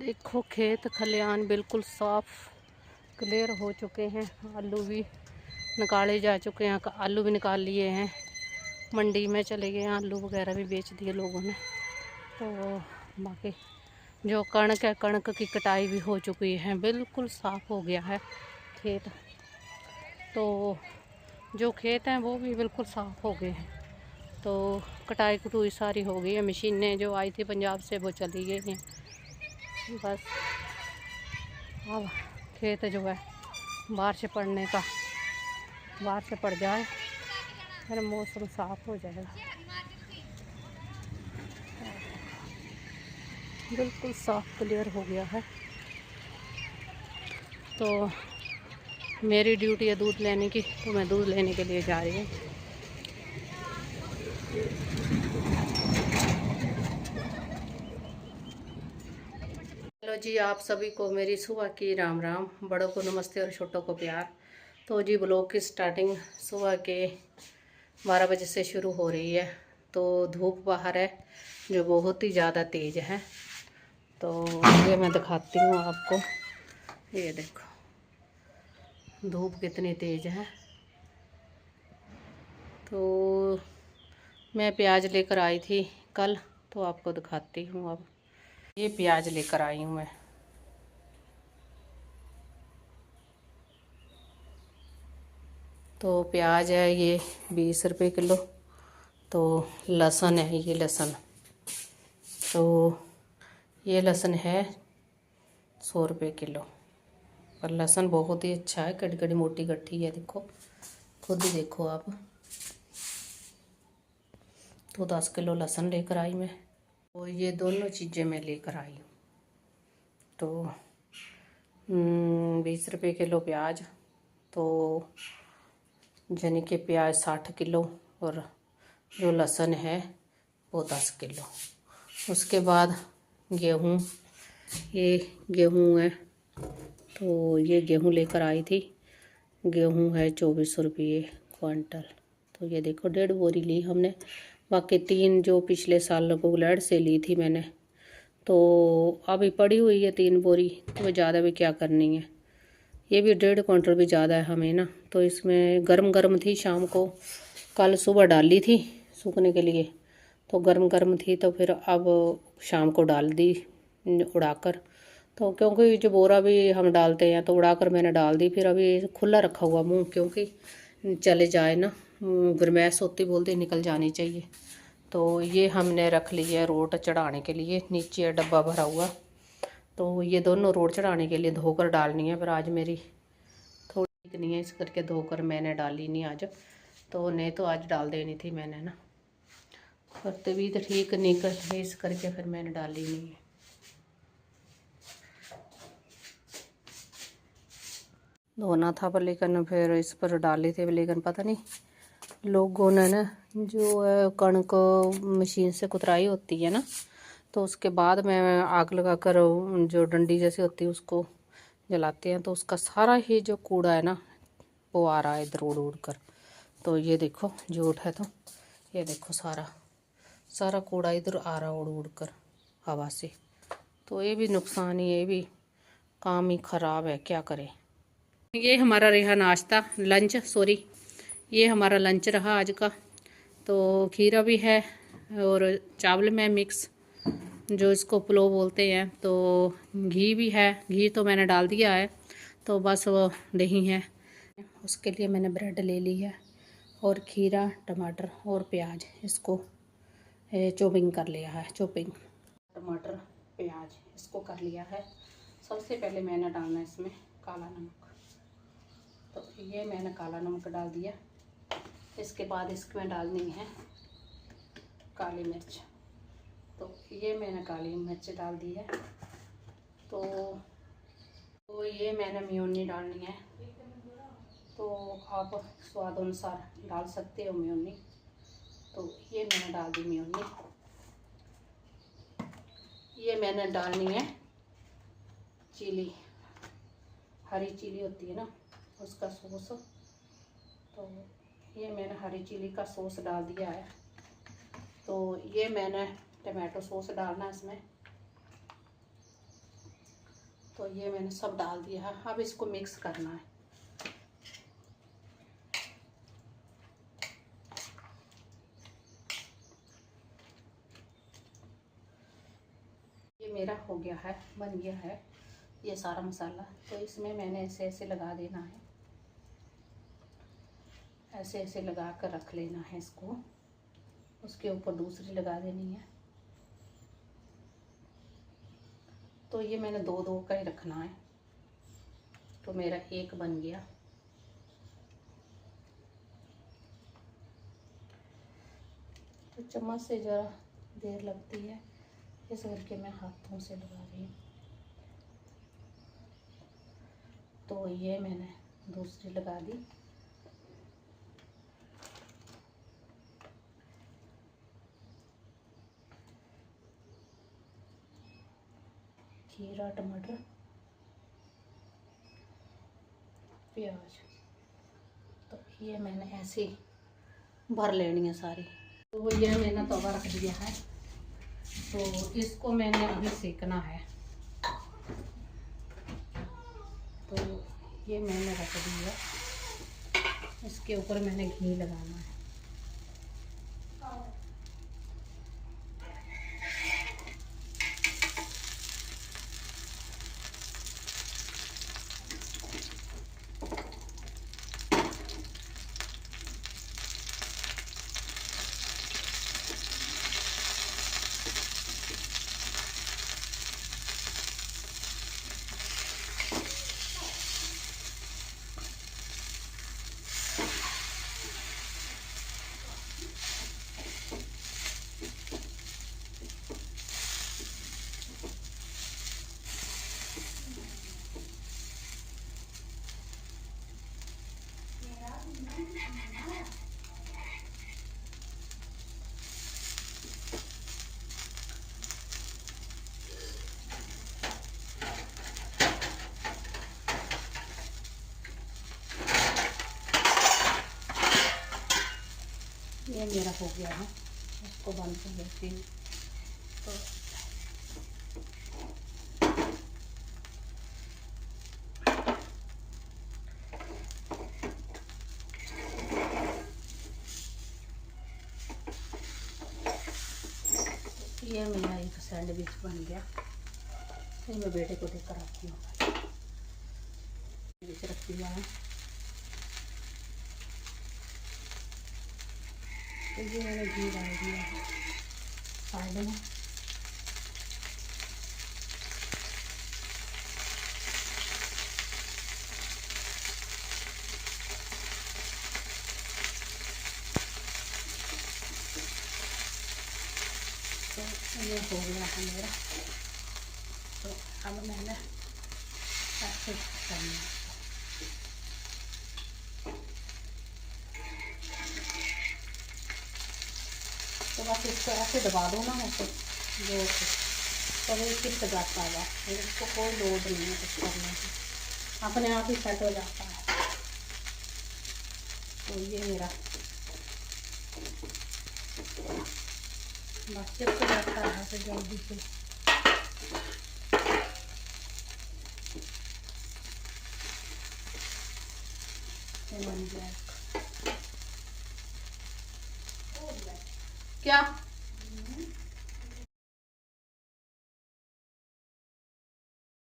देखो खेत खलियान बिल्कुल साफ क्लियर हो चुके हैं। आलू भी निकाले जा चुके हैं, आलू भी निकाल लिए हैं, मंडी में चले गए हैं, आलू वगैरह भी बेच दिए लोगों ने। तो बाकी जो कणक है, कणक की कटाई भी हो चुकी है, बिल्कुल साफ हो गया है खेत। तो जो खेत हैं वो भी बिल्कुल साफ हो गए हैं। तो कटाई कटुई सारी हो गई है। मशीनें जो आई थी पंजाब से वो चली गई हैं। बस अब खेत जो है बारिश पड़ने का, बारिश पड़ जाए फिर मौसम साफ हो जाएगा। बिल्कुल साफ क्लियर हो गया है। तो मेरी ड्यूटी है दूध लेने की, तो मैं दूध लेने के लिए जा रही हूँ। हेलो जी, आप सभी को मेरी सुबह की राम राम। बड़ों को नमस्ते और छोटों को प्यार। तो जी ब्लॉग की स्टार्टिंग सुबह के 12 बजे से शुरू हो रही है। तो धूप बाहर है जो बहुत ही ज़्यादा तेज़ है। तो ये मैं दिखाती हूँ आपको, ये देखो धूप कितनी तेज़ है। तो मैं प्याज लेकर आई थी कल, तो आपको दिखाती हूँ। अब ये प्याज लेकर आई हूँ मैं। तो प्याज है ये 20 रुपये किलो। तो लहसुन है ये लहसुन, तो ये लहसुन है 100 रुपये किलो। और लहसुन बहुत ही अच्छा है, कड़ी कड़ी मोटी गट्ठी है, देखो खुद ही देखो आप। तो 10 किलो लहसुन लेकर आई मैं। तो ये दोनों चीज़ें मैं लेकर आई हूँ। तो 20 रुपये किलो प्याज, तो यानी कि प्याज 60 किलो और जो लहसुन है वो 10 किलो। उसके बाद गेहूँ, ये गेहूँ है, तो ये गेहूँ लेकर आई थी। गेहूँ है 24 रुपये क्विंटल। तो ये देखो 1.5 बोरी ली हमने। बाकी 3 जो पिछले साल गुगलैंड से ली थी मैंने, तो अभी पड़ी हुई है 3 बोरी। तो ज़्यादा भी क्या करनी है, ये भी 1.5 क्विंटल भी ज़्यादा है हमें ना। तो इसमें गरम गरम थी, शाम को कल सुबह डाली थी सूखने के लिए, तो गरम गरम थी। तो फिर अब शाम को डाल दी उड़ाकर। तो क्योंकि जो बोरा भी हम डालते हैं तो उड़ाकर मैंने डाल दी। फिर अभी खुला रखा हुआ मुंह, क्योंकि चले जाए ना, गर्मैश होती बोलते निकल जानी चाहिए। तो ये हमने रख ली है रोट चढ़ाने के लिए, नीचे डब्बा भरा हुआ। तो ये दोनों रोट चढ़ाने के लिए धोकर डालनी है। पर आज मेरी थोड़ी ठीक नहीं है, इस करके धोकर मैंने डाली नहीं आज। तो नहीं तो आज डाल देनी थी मैंने ना, पर तबीयत ठीक नहीं कर रही, इस करके फिर मैंने डाली नहीं है। धोना था पर, लेकिन फिर इस पर डाले थे, लेकिन पता नहीं लोगों ने ना जो है कणक मशीन से कुतराई होती है ना, तो उसके बाद में आग लगाकर जो डंडी जैसी होती है उसको जलाते हैं, तो उसका सारा ही जो कूड़ा है ना वो आ रहा है इधर उड़ उड़ कर। तो ये देखो झूठ है, तो ये देखो सारा सारा कूड़ा इधर आ रहा उड़ उड़ कर हवा से। तो ये भी नुकसान ही, ये भी काम ही ख़राब है, क्या करें। ये हमारा रहा नाश्ता, लंच सॉरी, ये हमारा लंच रहा आज का। तो खीरा भी है और चावल में मिक्स, जो इसको पुलाव बोलते हैं। तो घी भी है, घी तो मैंने डाल दिया है। तो बस वो दही है, उसके लिए मैंने ब्रेड ले ली है। और खीरा, टमाटर और प्याज, इसको चॉपिंग कर लिया है। चॉपिंग टमाटर प्याज इसको कर लिया है। सबसे पहले मैंने डालना है इसमें काला नमक। तो ये मैंने काला नमक डाल दिया। इसके बाद इसमें डालनी है काली मिर्च। तो ये मैंने काली मिर्च डाल दी है। तो ये मैंने मेयोनी डालनी है। तो आप स्वाद अनुसार डाल सकते हो मेयोनी। तो ये मैंने डाल दी मेयोनी। ये मैंने डालनी है चिली, हरी चिली होती है ना उसका सॉस। तो ये मैंने हरी चिली का सॉस डाल दिया है। तो ये मैंने टमाटो सॉस डालना है इसमें। तो ये मैंने सब डाल दिया है। अब इसको मिक्स करना है। ये मेरा हो गया है, बन गया है ये सारा मसाला। तो इसमें मैंने ऐसे ऐसे लगा देना है, ऐसे ऐसे लगा कर रख लेना है इसको। उसके ऊपर दूसरी लगा देनी है। तो ये मैंने दो दो का ही रखना है। तो मेरा एक बन गया। तो चम्मच से ज़रा देर लगती है, इस करके मैं हाथों से लगा रही हूँ। तो ये मैंने दूसरी लगा दी। खीरा, टमाटर, प्याज, तो ये मैंने ऐसे भर लेनी है सारी। तो ये मैंने तवा रख दिया है। तो इसको मैंने अभी सेकना है। तो ये मैंने रख दिया, इसके ऊपर मैंने घी लगाना है। ये मेरा हो गया है, इसको बंद कर देती हूँ। तो ये मेरा एक सैंडविच बन गया। ये मैं बेटे को देकर आती हूँ। सैंडविच रख दिया है। तो ये मैंने घी डाल दिया है साइड में। तो ये हो गया है मेरा। तो अब मैंने ऐसे करना है। तो बस इसको ऐसे दबा दो ना, ऐसे जोर से, तो ये चिपक जाता है। फिर इसको कोई लोड नहीं है कुछ करने की, अपने आप ही सेट हो जाता है। तो ये मेरा बस चिपक जाता है तो जल्दी से। बन गया क्या?